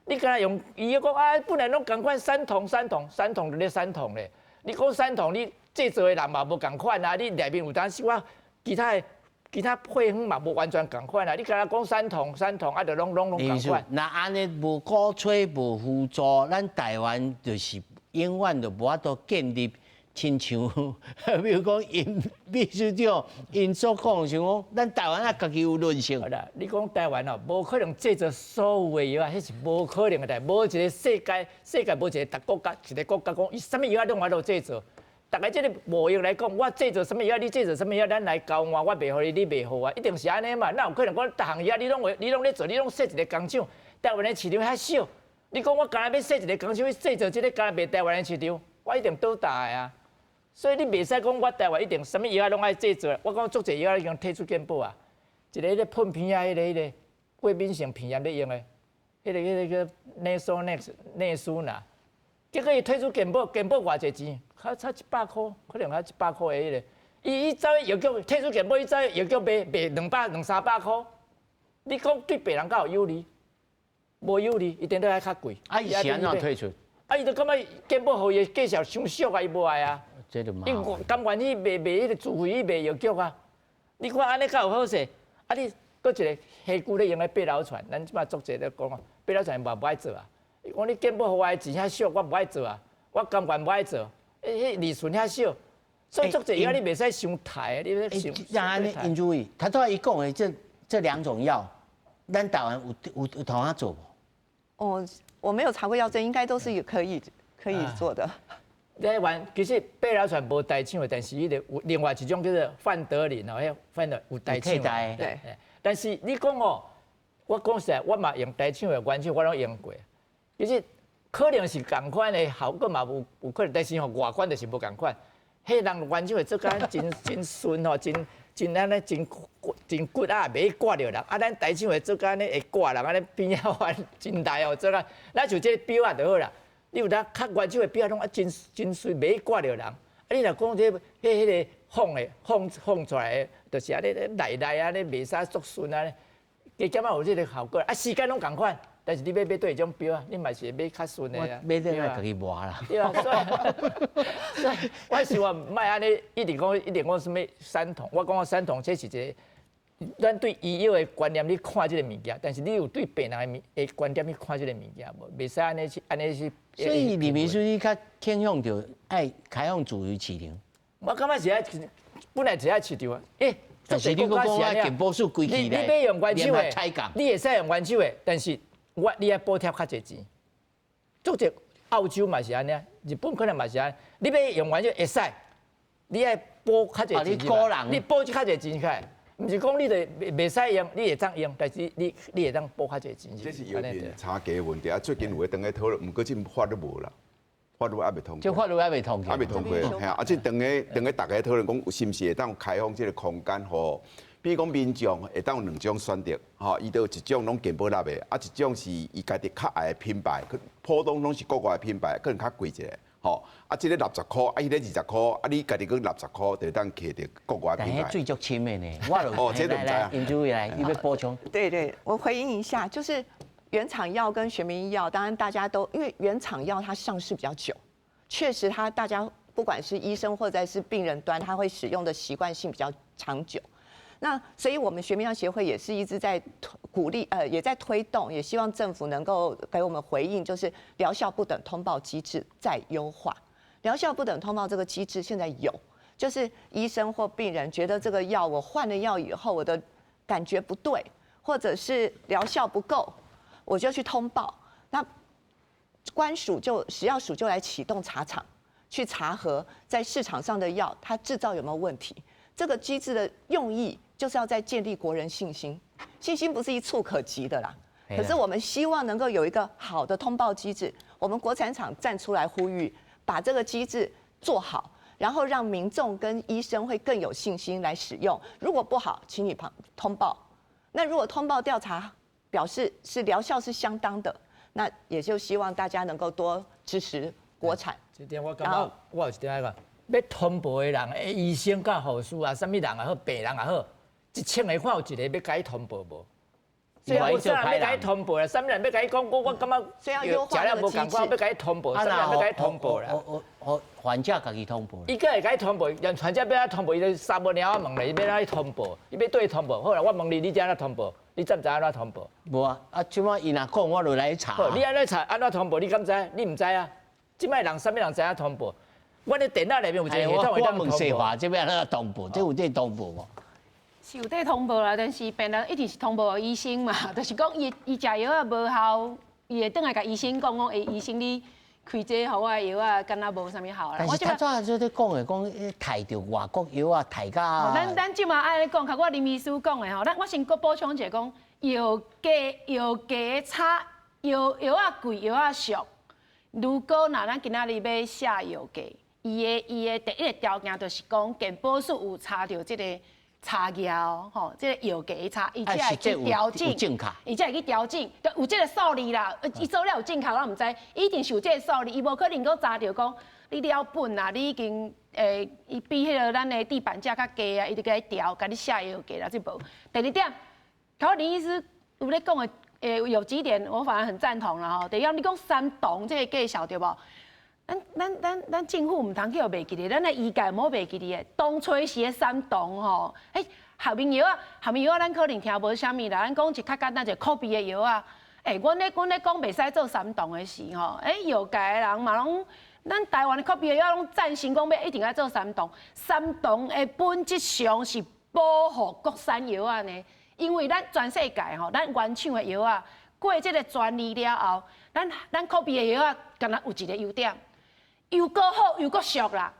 你干来用医药讲啊，本来拢共款三桶就咧三桶咧。你讲三桶，你制作的人嘛无共款啊，你内面有当时我其他配方嘛无完全共款啦，你敢若讲三桶啊，就拢共款。那安尼无鼓吹无辅助，咱台湾就是永远就无法度建立，亲像比如讲因秘书长因所讲，像讲咱台湾啊家己有韧性。好啦，你讲台湾哦，无可能制作所有的药啊，迄是无可能的代，无一个世界无一个国家讲伊啥物药啊拢法度制作。大家即个贸易来讲，我制作什么药，你制作什么药，咱来交换，我卖互你，你卖互我，一定是安尼嘛？哪有可能讲逐项药你拢咧做，你拢设一个工厂？台湾的市场遐小，你讲我干那要设一个工厂去制作即个干那卖台湾的市场，我一定倒大的啊！所以你袂使讲我台湾一定什么药拢爱制作。我讲足侪药已经退出健保啊，一个迄个喷片啊，迄个过敏性鼻炎咧用的，迄个内舒呐。结果伊退出健保偌济钱？差100块，可能还100块的迄个。伊走去药局退出健保，伊走去药局卖200-300块。你讲对病人敢有有利？无有利，一定都爱较贵。啊，伊是安怎退出？啊，伊就感觉健保互伊介绍伤俗啊，伊无爱啊。这就麻烦。伊甘愿去卖迄个自费去卖药局啊？你看安尼敢有好势？啊，你搁一个黑姑咧用的八老传，咱即摆足侪咧讲啊，八老传嘛无爱做啊。伊讲你健保互我的钱遐俗，我无爱做啊，我甘愿无爱做。迄利润遐少，所以足侪药你袂使伤抬，你要伤。让安尼因注意，他都伊讲的这2种药，咱台湾有同样做无？哦，我没有查过药证，应该都是可以做的。台湾其实八老传无台厂的，但是伊个有另外一种叫做范德林哦，迄范德有台厂的。对。但是你讲哦，我讲实在，我嘛用台厂的原厂，我拢用过。其实可能是同款的效果嘛有可能，但是吼外观就是无同款。迄人原厂的做干真顺吼，真安尼真骨啊，袂刮着人。啊，咱台厂的做干呢会刮人，安尼边仔弯真大哦，做干，咱就这表啊就好啦。你有当较原手的表拢啊真水，袂挂着人。啊，你若讲迄个放出来的，就是安尼内啊，咧袂使作顺啊，加减啊有这个效果。啊，时间拢共款，但是你要对迄种表啊，你嘛是买较顺的啊。买得来家己磨啦。对啊，所以我希望莫安尼一定讲什么三统，我讲三统，这是一个。咱对医药的观念，你看这个物件，但是你有对病人的观点，你看这个物件无？袂使安尼去。所以李秘书，你较倾向着爱开放自由市场。我感觉是爱，本来是爱市场啊。但是你讲啊，健保署规起来，你要用原手的，采购，你会使用原手的，但是你要补贴较侪钱。做者澳洲嘛是安尼，日本可能嘛是安尼。你要用原手会使，你爱补较侪钱。你个人，你补较侪钱起来。唔是讲你就袂使用，你会当用，但是你会当补较侪钱。这是药品差价的问题啊！最近有个等下讨论，毋过这法律无啦，法律还未通过。这法律还未通过。还未通过，系啊！这等下大家讨论讲，是毋是会当开放这个空间，吼？比如讲民众会当有两种选择，吼，伊都一种拢健保纳的，啊，一种是伊家己较爱的品牌，普通拢是国外的品牌，可能较贵一点。吼，啊，这个60块，啊，迄个20块，啊，你家己讲60块，就当摕着国外品牌。但係最足深的呢，我这都唔知啊。研究来，你要补充。对，我回应一下，就是原厂药跟学名医药，当然大家都因为原厂药它上市比较久，确实大家不管是医生或者是病人端，他会使用的习惯性比较长久。那所以我们学名药协会也是一直在鼓励，也在推动，也希望政府能够给我们回应，就是疗效不等通报机制再优化。疗效不等通报这个机制现在有，就是医生或病人觉得这个药我换了药以后，我的感觉不对，或者是疗效不够，我就去通报。那食药署就来启动查厂，去查核在市场上的药它制造有没有问题。这个机制的用意就是要在建立国人信心，信心不是一触可及的啦。可是我们希望能够有一个好的通报机制，我们国产厂站出来呼吁，把这个机制做好，然后让民众跟医生会更有信心来使用。如果不好，请你通报。那如果通报调查表示是疗效是相当的，那也就希望大家能够多支持国产。这点我感觉，我有一点个。要通报的人，医生甲护士啊，什么人也好，病人也好，1000个看有一个要甲伊通报无？所以有啥人要甲伊通报啦？什么人要甲伊讲？我感觉所以要优化这个机制，要甲伊通报，什么人要甲伊通报啦？患者家己通报。伊个会甲伊通报，让患者要他通报，伊就3问了我问咧，伊要哪里通报？伊要对通报？好啦，我问你怎样通报？你知唔知安怎通报？无啊，即摆伊若讲，我就来查。你安怎查？安怎通报？你敢知？你唔知啊？即摆人什么人知影通报？我咧电脑内面有一个系统会当通报，这边那通报，这有这通报无？是有这通报啦，但是病人一定是通报医生嘛，就是讲伊食药啊无效，伊会倒来甲医生讲，医生你开这互我的药啊，敢若无啥物效啦。但是较早就咧讲的，讲摕着外国药啊，摕甲。咱即马爱咧讲，甲我林医师讲的吼，我先搁补充一下讲，药价差，药啊贵，药啊俗。如果咱今仔日要写药价。伊的第一个条件就是讲，健保署有查到这个差价哦，吼，这个药价差，伊才会去调整，伊才会去调整，有这个数字啦。伊做了有正确，我唔知，一定是有这个数字，伊无可能搁查到讲你了本啊，你已经伊比迄个咱的地板价较低啊，伊就甲伊调，甲你写药价啦，这无。第二点，头林医师有咧讲的，有几点我反而很赞同啦吼。第一，你讲3栋这个介绍对无？咱政府唔通去袂记哩，咱的医界唔好袂记哩。当初时的3栋吼，校名药啊，咱可能听无啥物啦。咱讲一较简单，一copy的药啊。阮咧讲袂使做3栋的事吼。药界的人嘛拢，咱台湾的copy的药拢赞成讲要一定要做3栋。3栋的本质上是保护国产药啊呢，因为咱全世界吼，咱原厂的药啊，过这个专利了后，咱copy的药啊，敢若有一个优点。又搁好又搁俗啦，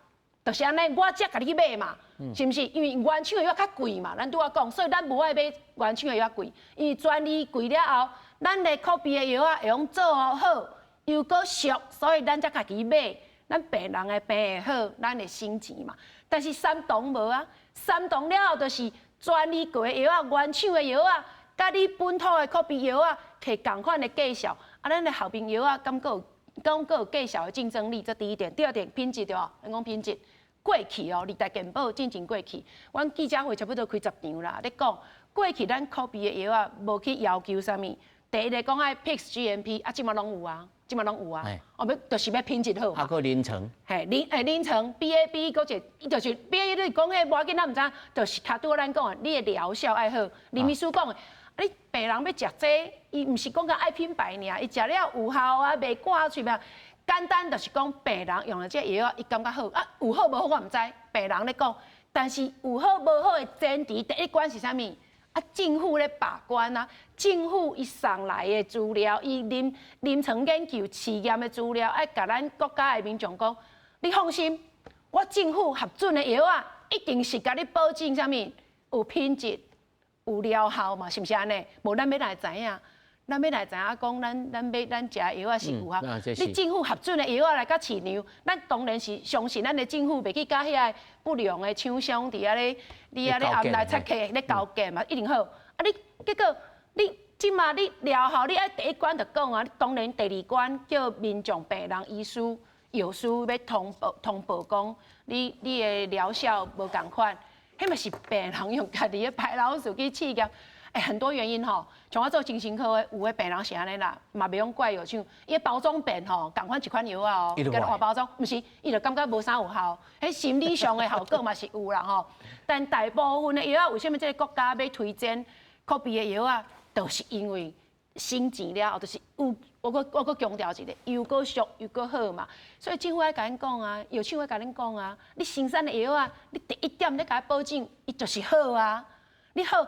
就是安尼，我才甲你去买嘛，是毋是？因为原厂的药较贵嘛，咱拄仔讲，所以咱无爱买原厂的药贵，因为专利贵了后，咱的 copy 的药啊会用做好，又搁俗，所以咱才家己买，咱病人的病会好，咱会省钱嘛。但是3栋无啊，3栋了后就是专利过的药啊，原厂的药啊，甲你本土的 copy 药啊，摕同款的介绍，啊，咱的后边药啊，敢搁有讲个有计小的竞争力，这第一点。第二点，品质对吧？人讲品质，过去哦，历代健保进前过去，阮记者会差不多开10场啦。咧讲过去咱科比的药啊，无去要求啥物。第一个讲爱 PIX GMP， 啊，即马拢有啊，即马拢有啊。哦，要就是要品质好嘛。还个临床。嘿，临床 BAB 嗰一，伊就是 BAB， 你讲迄无要紧，咱毋知，就是较拄咱讲的，你的疗效爱好。林秘书讲的，你病人要食这，伊毋是讲甲爱品牌尔，伊食了有效啊，袂挂喙边。简单就是讲病人用了这药啊，伊感觉好啊，有好无好我毋知，病人咧讲，但是有好无好的前提，第一关是啥物？啊，政府咧把关啊，政府伊送来的资料，伊临床研究试验的资料，爱甲咱国家的民众讲，你放心，我政府核准的药啊，一定是甲你保证啥物有品质、有疗效嘛，是毋是安尼？无咱要来知影，咱要来知影讲，咱食的药啊是有效。你政府核准的药啊来甲市场，咱当然是相信咱的政府袂去甲遐个不良的厂商伫遐咧。你啊，咧暗内插客咧交价嘛，一定好。啊，你结果你即马你疗效，你爱第一关就讲啊，当然第二关叫民众、病人、医师、药师要通报讲，你的疗效无共款，迄嘛是病人用家己的排老鼠去试验。很多原因吼，像我做精神科的，有的病人是安尼啦，嘛袂用怪药厂，伊包装变吼，共款一款药啊哦，跟换包装，毋是，伊就感觉无啥有效，迄心理上的效果嘛是有啦吼。但大部分的药啊，为什么这个国家要推荐科比的药啊？就是因为省钱了，就是有我搁强调一个，又搁俗又搁好嘛。所以政府爱甲恁讲啊，药厂爱甲恁讲啊，你生产的药啊，你第一点你甲保证，伊就是好啊，你好。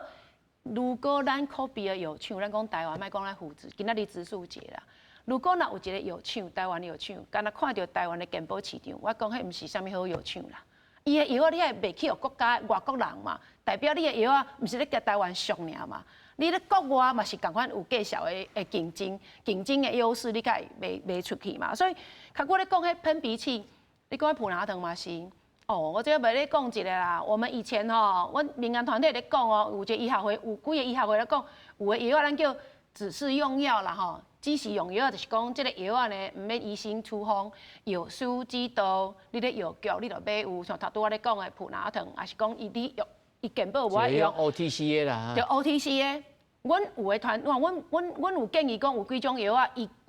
如果咱科比的药厂，咱讲台湾，莫讲咱复制，今仔日植树节啦。如果若有一个药厂，台湾的药厂，敢若看到台湾的健保市场，我讲迄毋是啥物好药厂啦。伊的药你还卖去予国家外国人嘛，代表你的药啊，毋是咧甲台湾俗尔嘛。你咧国外嘛是共款有介绍的竞争的优势，你才会卖出去嘛。所以，较我咧讲迄喷鼻器，你讲迄普拿疼嘛是。哦，我这个要咧讲一个啦。我们以前吼，阮民间团体咧讲哦，有一个医学会，有几个医学会咧讲，有的药啊，咱叫指示用药啦吼。指示用药就是讲，这个药啊呢，毋免医生处方，药师指导，你咧药局你着买有，像头拄我咧讲的普拿疼，还是讲你用伊健保无爱用 OTC 的啦。就 OTC 的，阮有的团，阮有建议讲有几种药啊，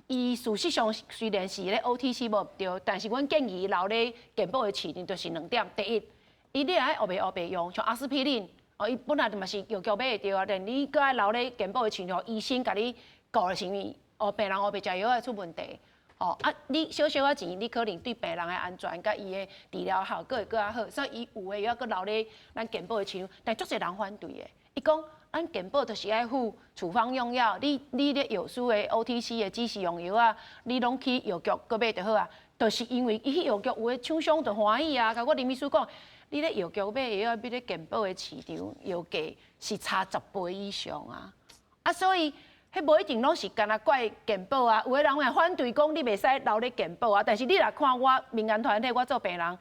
伊事实上虽然是咧 OTC 无对，但是阮建议留咧健保的市场就是2点：第一，伊你爱黑白用，像阿司匹林，哦，伊本来就嘛是药局买会着啊，但你搁爱留咧健保的市场，医生甲你告的是物，哦，病人黑白食药会出问题，哦啊，你小小仔钱，你可能对病人的安全甲伊的治疗效果会更较好，所以伊有的药搁留咧咱健保的市场，但足侪人反对的，伊讲。咱健保就是爱付处方用药，你咧药师的 OTC 的指示用药啊，你拢去药局搁买就好啊。就是因为伊去药局有的厂商就欢喜啊，甲我林秘书讲，你咧药局买药啊，比咧健保的市场药价是差10倍以上啊。啊，所以迄无一定拢是干那怪健保啊，有的人会反对讲你袂使留咧健保啊。但是你来看我民间团体，我做病人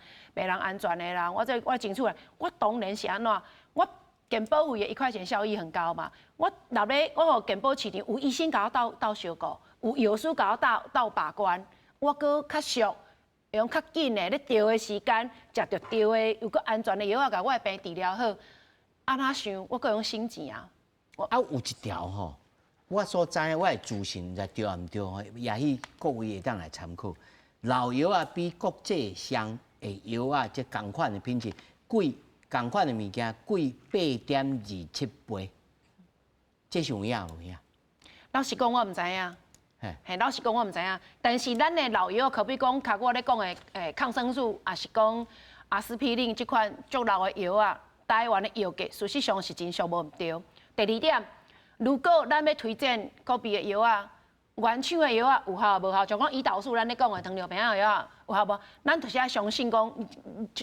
安全的人，我争取来，我当然是安怎我。健保费的1块钱效益很高嘛？我若咧，我互健保市场有医生甲我斗相顾，有药师甲我斗把关，我搁较俗，用较紧的咧调的时间，食着调的又搁安全的药啊，甲我的病治疗好。安那想，我搁用省钱啊。啊，有一条吼，我所知，我的资讯在对毋对吼，也许各位会当来参考。老药啊，比国际上的药啊，即同款的品质贵。同款的物件贵8.27倍，这是有影无影？老实讲，我唔知影。嘿，老实讲，我唔知影。但是咱的老药，可比讲，较我咧讲的，抗生素，也是讲阿司匹林这款足老的药啊，台湾的药价事实上是真俗无毋对。第二点，如果咱要推荐个别的药啊，原厂的药啊有效无效？像讲胰岛素，咱咧讲的糖尿病的药啊有效无？咱就是爱相信讲，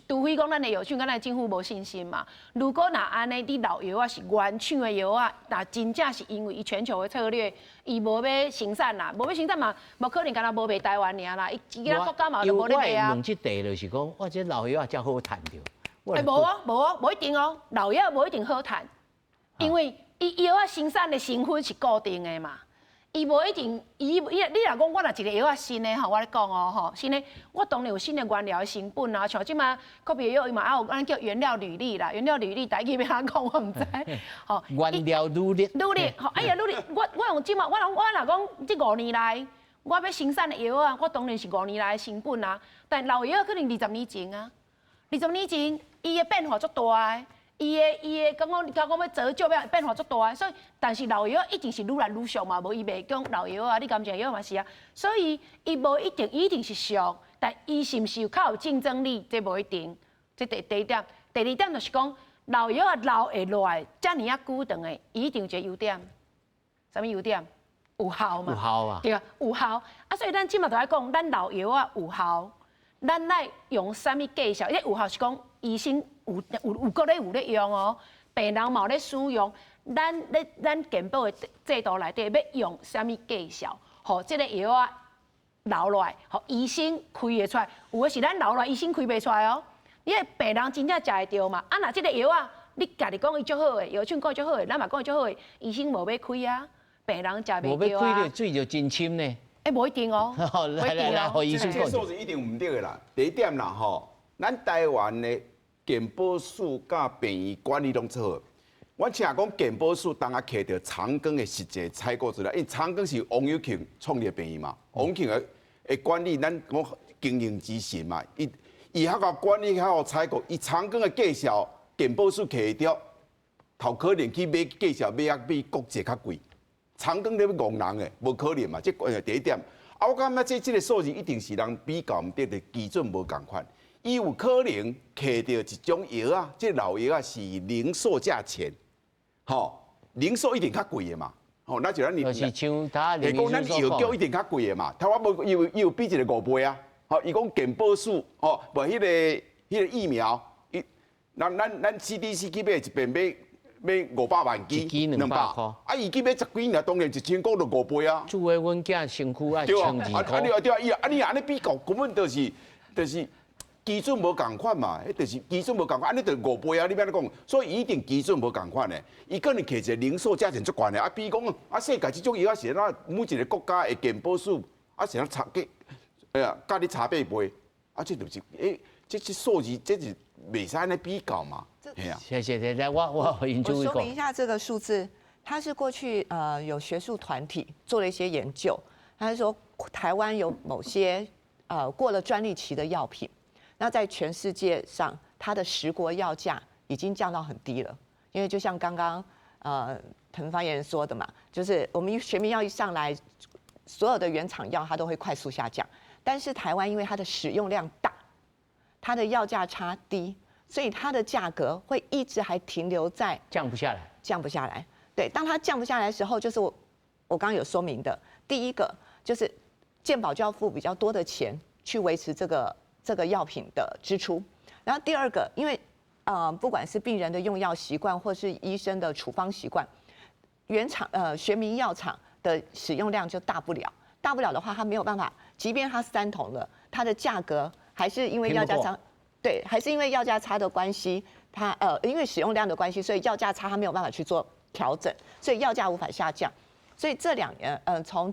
除非讲咱的药厂，咱的政府无信心嘛。如果若安尼，你老药啊是原厂的药啊，那真正是因为伊全球的策略，伊无要生产啦，无要生产嘛，无可能干那无卖台湾尔啦，伊其他国家嘛就无咧卖啊。问这题就是讲，我这老药啊才好赚着。无啊，无一定哦，老药无一定好赚，因为伊药啊生产的成分是固定的嘛。伊无一定，你若讲我若一个药啊新的吼，我咧讲哦吼，新的我当然有新的原料的成分啊，像即马国别药伊嘛有咱叫原料履历啦，原料履历台语要安讲我唔知，吼。原料履历。履历，吼，哎呀履历，我用即马我若讲这5年来，我要生产的药啊，我当然是5年来的成本啊，但老药可能20年前啊，20年前伊的变化足大的。伊的刚刚要折旧变化足大啊，所以但是老药一定是愈来愈俗嘛，无伊袂讲老药啊，你甘蔗药嘛是啊，所以伊无一定是俗，但伊是毋是较有竞争力，这无一定。这第一点，第二点就是讲老药啊留会落来，遮尔啊久长的，伊一定有一个优点，啥物优点？有效嘛？有效啊。对啊，有效啊，所以咱即马就来讲，咱老药啊有效，咱来用啥物计效？因为有效是讲医生。有个咧有咧用哦，病人嘛有咧使用，咱健保的制度内底要用啥物计效，互即个药啊留落来，互医生开会出来。有的是咱留落来，医生开袂出来哦。因为病人真正食会着嘛，啊若即个药啊，你家己讲伊足好诶，药厂讲伊足好诶，咱嘛讲伊足好诶，医生无要开啊，病人食袂着啊。无要开着水就真深呢。无一定哦，来，互医生讲。这数字一定唔对个啦。第一点啦吼，咱台湾的健保署甲病院管理拢做好。我请讲健保署当下摕到长庚的实际采购资料，因为长庚是王友庆创立的病院嘛，王友庆的管理咱讲经营之神嘛，伊遐个管理遐个采购，伊长庚的介绍健保署摕着，头可能去买介绍买比国际较贵，长庚咧要戆人的，无可能嘛，这第一点。啊，我感觉这个数字一定是人比较唔对的基准无共款。伊有可能摕到一种药啊，这老药啊是零售价钱，吼，零售一定较贵的嘛，吼，那就咱就是像他讲咱药价一定较贵的嘛，台湾无有比一个5倍啊，吼，伊讲健保署，吼，无迄个疫苗，咱 CDC 去买一遍买500万剂，200块，啊，伊去买10几年，当然1000块就5倍啊。住的阮囝身躯啊，1200块。对啊，你安尼比较根本就是。基准无共款嘛，迄就是基准无共款，安尼就5倍啊！你要安尼讲，所以一定基准无共款的，伊可能摕一个零售价钱足悬的，啊，比如讲啊，世界这种药啊是咱每一个国家的健保署啊是咱查价，甲你查8倍，啊，这就是这数字这是袂使安尼比较嘛，系啊。谢，来我回应诸位我说明一下这个数字，它是过去有学术团体做了一些研究，他是说台湾有某些过了专利期的药品。那在全世界上，它的10国药价已经降到很低了，因为就像刚刚滕发言人说的嘛，就是我们学名药一上来，所有的原厂药它都会快速下降，但是台湾因为它的使用量大，它的药价差低，所以它的价格会一直还停留在降不下来。对，当它降不下来的时候，就是我刚刚有说明的，第一个就是健保就要付比较多的钱去维持这个药品的支出，然后第二个，因为不管是病人的用药习惯，或是医生的处方习惯，原厂学名药厂的使用量就大不了的话，它没有办法，即便它3桶了，它的价格还是因为药价差，对，还是因为药价差的关系，它因为使用量的关系，所以药价差它没有办法去做调整，所以药价无法下降，所以这2年从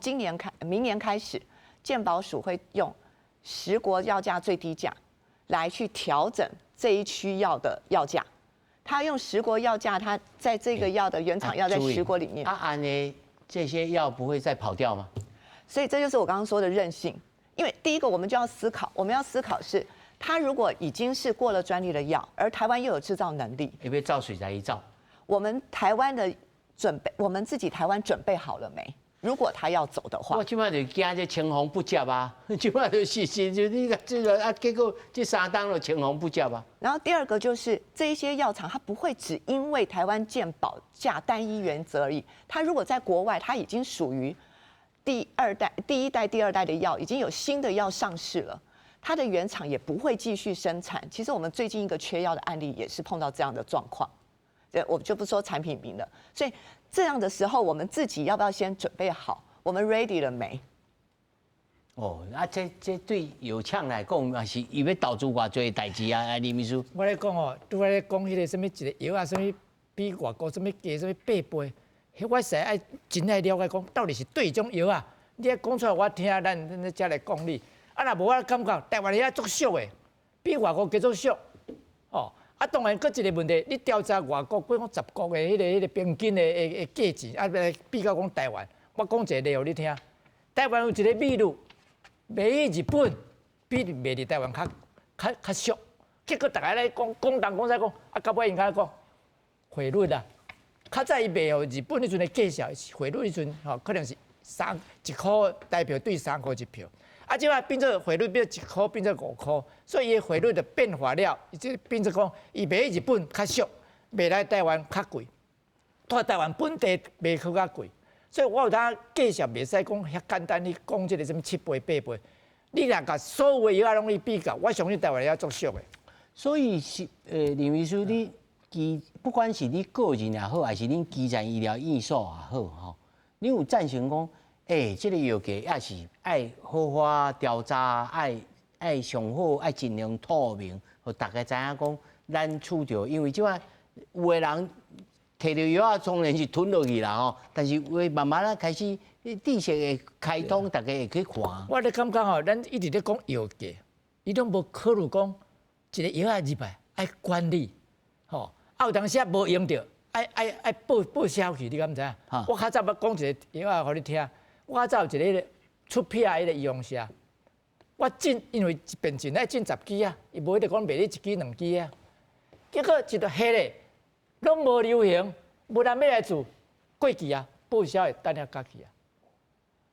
明年开始，健保署会用10国药价最低价来去调整这一区药的药价，他用10国药价，他在这个药的原厂药在10国里面，安呢这些药不会再跑掉吗？所以这就是我刚刚说的韧性，因为第一个我们就要思考，我们要思考是，它如果已经是过了专利的药，而台湾又有制造能力，要不要照水来一照？我们台湾的我们自己台湾准备好了没？如果他要走的话，我即摆就惊这青红不接啊！即摆就是就你这个啊，结果这3档就青红不接啊。然后第二个就是这一些药厂，它不会只因为台湾健保价单一原则而已。它如果在国外，它已经属于第1代、第2代的药，已经有新的药上市了，它的原厂也不会继续生产。其实我们最近一个缺药的案例也是碰到这样的状况，我就不说产品名了。所以这样的时候，我们自己要不要先准备好？我们 ready 了没？哦，啊，这对有呛来讲，也是伊要投资偌济代志啊，林秘书。我咧讲哦，拄仔咧讲迄个什么一个药啊，什么比外国什么价什么8倍，我实爱真爱了解讲，到底是对种药啊？你爱讲出来我听，咱才来讲你。啊，若无我感觉台湾遐足俗的，比外国叫做俗。哦，啊，当然，搁一个问题，你调查外国，比如讲10国的迄个平均的价钱，啊，来比较讲台湾，我讲一个例互你听。台湾有一个秘鲁，卖去日本，比卖伫台湾较俗。结果大家咧讲东讲西讲，啊，到尾因甲讲汇率啊。较早伊卖互日本迄阵的计价汇率迄阵，吼可能是1块代表对3块一票，啊，即摆变做汇率变1块变做5块，所以伊汇率的变化了，伊即变做讲伊卖日本较俗，卖来台湾较贵，台湾本地卖去较贵，所以我有当计价袂使讲遐简单，你讲即个什么7倍8倍，你若甲所有的药啊拢去比较，我相信台湾也足俗的。所以是林秘书你。不管是你个人也好，还是恁基层医疗院所也好，吼，你有赞成讲，这个药价也是爱好好调查，爱上好，爱尽量透明，互大家知影讲，咱厝着，因为即摆有个人摕着药啊，当然是吞落去啦，吼，但是会慢慢啊开始知识会开通，大家会去看。我咧感觉吼，咱一直咧讲药价，伊拢无考虑讲一个药啊入来爱管理，吼。啊，有当时啊无用着，爱报销去，你敢知影？我较早要讲一个药啊，互你听。我较早有一个出片迄个医用社，我进因为一边进爱进10支啊，伊无迄个讲卖你1支2支啊。结果一个黑咧，拢无流行，无人要来做，过期啊，报销会等下加去啊。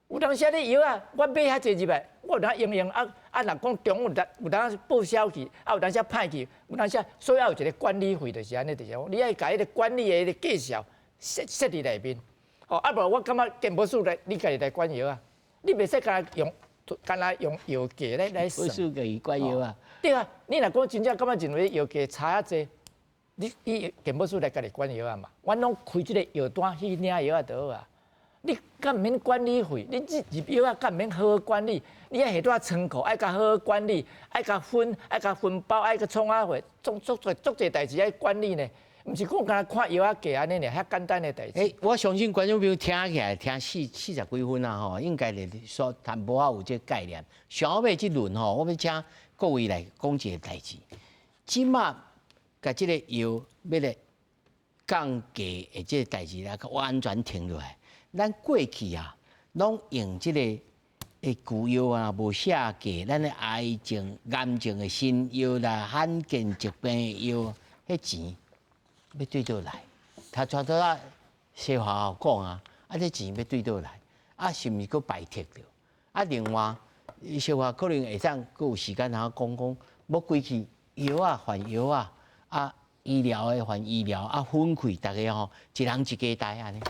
有当时你药啊，我买遐济入来，我有当用啊，若讲中午有当报销去，啊有当时歹去，有当时所以有一个管理费，就是安尼，就是讲你爱甲迄个管理的迄个计数设伫内面。哦，啊无我感觉健保署来，你家己来管药啊，你袂使干用药价来算。保署家己管药啊。对啊，你若讲真正感觉认为药价差遐济，你健保署来家己管药啊嘛，阮拢开即个药单去领药啊就好啊。你敢毋免管理费？你入药啊，敢毋免好好管理？你爱下多仓库，爱甲好好管理，爱甲分包，爱甲创啊货，足侪代志爱管理呢。毋是讲干看药啊价安尼尔，遐简单的代志。我相信观众朋友听起来听40几分啊吼，应该咧说淡薄仔有这概念。上后尾即轮吼，我要请各位来讲一个代志。即马甲即个药要来降价的这个代志来完全停落来。咱过去啊，拢用即个旧药啊，无写价，咱的癌症的新药啦，罕见疾病的药，迄钱要对倒来。他传到啊，西华讲啊，这钱要对倒来，啊，是毋是佫白摕着？啊，另外，西华可能会当佫有时间通讲，要归去药啊还药啊，啊，医疗的还医疗，啊，分开大家吼，一人一家带安尼。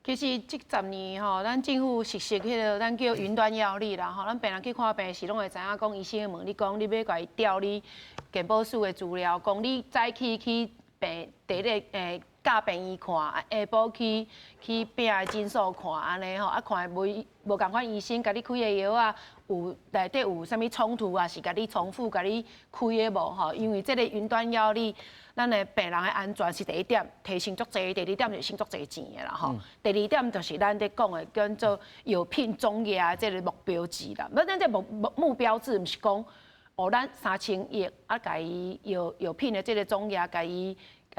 其实这10年吼，咱政府实施迄个咱叫云端药理啦，吼，咱病人去看病时，拢会知影讲医生会问你讲，你要甲伊调你健保署的资料，讲你早起去病第一个甲病医看，下晡去病的诊所看安尼吼，啊看无共款医生甲你开的药啊，有内底有啥物冲突啊，是甲你重复甲你开的无吼？因为这个云端药理。咱的病人的安全是第一点，提升足济；第二点就是省足济钱的啦吼。第二点就是咱咧讲的叫做药品总额这个目标值啦。咱这目标值毋是讲哦，咱3000亿啊，甲伊药品的这个总额，甲伊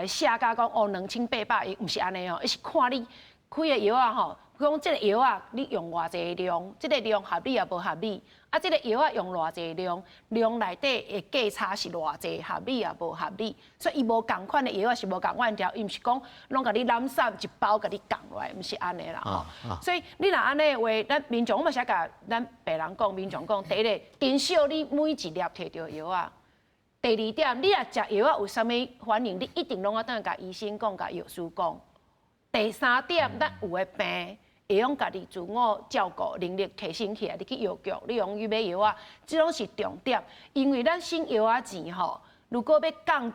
写甲讲哦2800亿，毋是安尼哦，伊是看你开的药啊吼，讲这个药啊，你用偌济量，这个量合理也无合理。啊，这个药啊用偌济量，量内底的价差是偌济，合理也无合理，所以伊无共款的药啊是无共款条，伊毋是讲拢甲你揽散一包甲你降落来，毋是安尼啦吼。所以你若安尼的话，咱民众我嘛是甲咱病人讲，民众讲，第一个减少你每一粒摕到药啊。第二点，你若食药啊有啥物反应，你一定拢要等甲医生讲，甲药师讲。第三点，咱有的病。会用家己自我照顾能力提升起来，你去药局，你用去买药啊，这拢是重点。因为咱省药啊钱吼，如果要降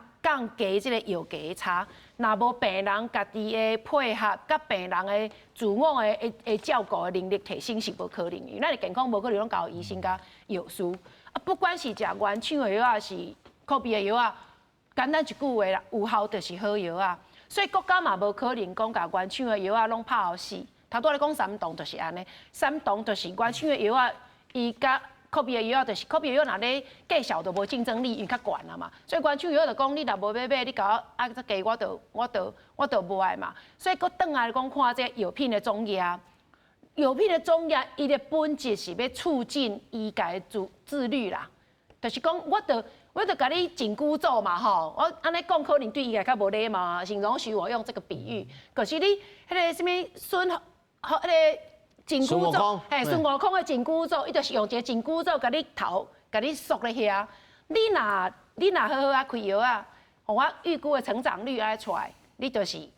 价这个药价差，若无病人家己的配合，甲病人的自我的照顾的能力提升是无可能的。咱的健康无可能拢交医生甲药师。啊，不管是食原厂的药啊，是科比的药啊，简单一句话啦，有效就是好药啊。所以国家嘛无可能讲甲原厂的药啊拢拍好死。头拄咧讲三档就是安尼，三档就是原厂的药啊，伊甲科比的药就是科比的药，若咧价小就无竞争力，因为较悬啦嘛。所以原厂药就讲你若无要买，你甲我再加我就无爱嘛。所以佫转来讲看这药品的总额。药品的总额，伊的本质是要促进医家自律啦，就是讲我就甲你紧箍咒嘛吼，我安尼讲可能对医家较无礼貌，请容许我用这个比喻。可是你迄个什么迄个紧箍咒，孙悟空的紧箍咒，伊就是用一个紧箍咒甲你头甲你缩咧遐。你若好好啊开药啊，互我预估的成长率安出来，你就是。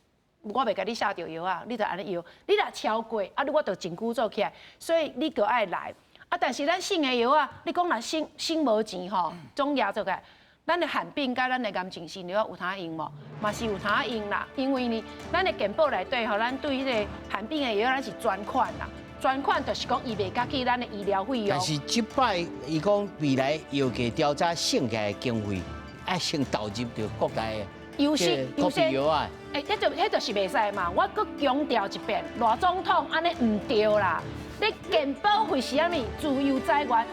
我袂甲你下着药啊，你就安尼药，你若超过啊，我就紧箍咒起来，所以你就爱来啊。但是咱省的药啊，你讲若省无钱吼，总额做个，咱的罕病甲咱的癌症性药有通用无？嘛是有通用啦，因为呢，咱的健保内底吼，咱对迄个罕病的药咱是专款啦，专款就是讲伊袂夹起咱的医疗费用。但是即摆伊讲未来药价调查省起来的经费，爱先投入到国内的。优先药啊！迄就是袂使嘛！我搁强调一遍，赖总统安尼唔对啦！你健保费是安尼自由财源。